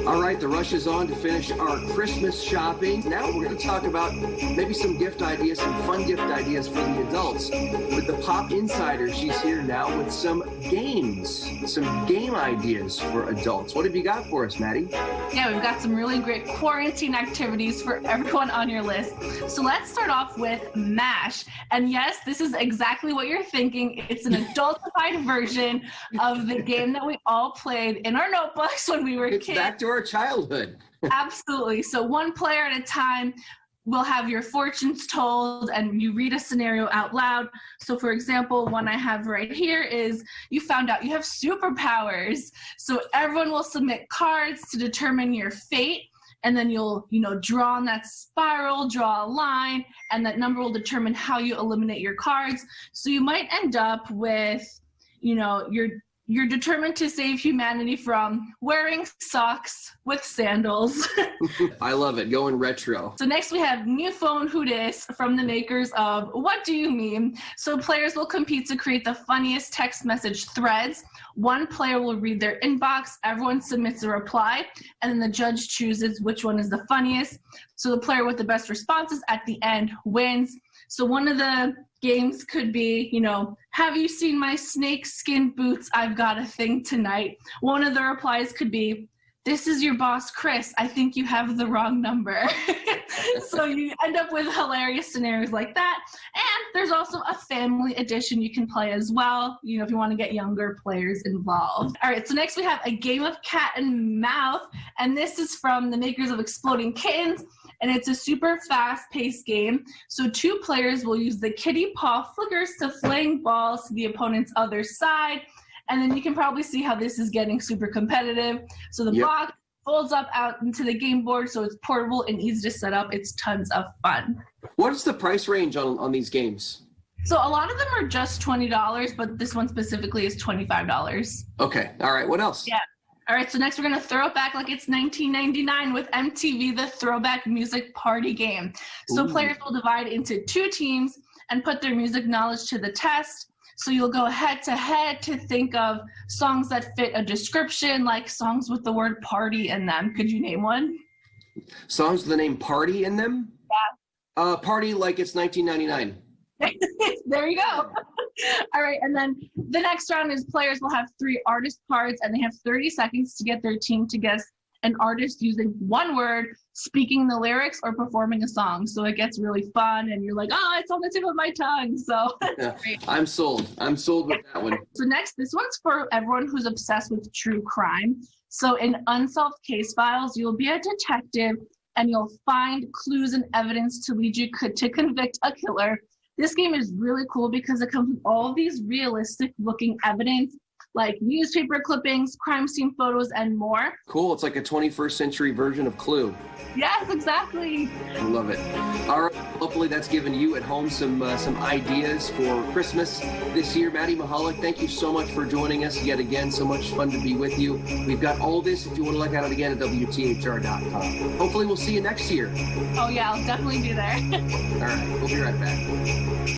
All right, the rush is on to finish our Christmas shopping. Now we're going to talk about maybe some gift ideas, some fun gift ideas for the adults. With the Pop Insider, she's here now with some games, some game ideas for adults. What have you got for us, Maddie? Yeah, we've got some really great quarantine activities for everyone on your list. So let's start off with MASH. And yes, this is exactly what you're thinking. It's an adultified version of the game that we all played in our notebooks when we were kids. It's back to our childhood. Absolutely. So one player at a time will have your fortunes told and you read a scenario out loud. So for example, one I have right here is you found out you have superpowers. So everyone will submit cards to determine your fate. And then you'll, draw on that spiral, draw a line, and that number will determine how you eliminate your cards. So you might end up with, you're determined to save humanity from wearing socks with sandals. I love it. Going retro. So next we have New Phone Who Dis from the makers of What Do You Mean? So players will compete to create the funniest text message threads. One player will read their inbox, everyone submits a reply, and then the judge chooses which one is the funniest. So the player with the best responses at the end wins. So one of the games could be, have you seen my snake skin boots? I've got a thing tonight. One of the replies could be, this is your boss, Chris. I think you have the wrong number. So you end up with hilarious scenarios like that. And there's also a family edition you can play as well, if you want to get younger players involved. All right, so next we have a game of cat and mouse. And this is from the makers of Exploding Kittens. And it's a super fast-paced game. So two players will use the kitty paw flickers to fling balls to the opponent's other side. And then you can probably see how this is getting super competitive. So the box folds up out into the game board, so it's portable and easy to set up. It's tons of fun. What is the price range on these games? So a lot of them are just $20, but this one specifically is $25. Okay. All right. What else? Yeah. All right, so next we're going to throw it back like it's 1999 with MTV, the Throwback Music Party Game. So players will divide into two teams and put their music knowledge to the test. So you'll go head to head to think of songs that fit a description, like songs with the word party in them. Could you name one? Songs with the name party in them? Yeah. Party like it's 1999. There you go. All right, and then the next round is players will have 3 artist cards, and they have 30 seconds to get their team to guess an artist using one word, speaking the lyrics, or performing a song. So it gets really fun, and you're like, oh, it's on the tip of my tongue. So I'm sold. I'm sold with that one. So next, this one's for everyone who's obsessed with true crime. So in Unsolved Case Files, you'll be a detective, and you'll find clues and evidence to lead you to convict a killer. This game is really cool because it comes with all these realistic looking evidence, like newspaper clippings, crime scene photos, and more. Cool. It's like a 21st century version of Clue. Yes, exactly. I love it. All right. Hopefully that's given you at home some ideas for Christmas this year. Maddie Mahalik, thank you so much for joining us yet again. So much fun to be with you. We've got all this if you want to look at it again at WTHR.com. Hopefully we'll see you next year. Oh, yeah, I'll definitely be there. All right. We'll be right back.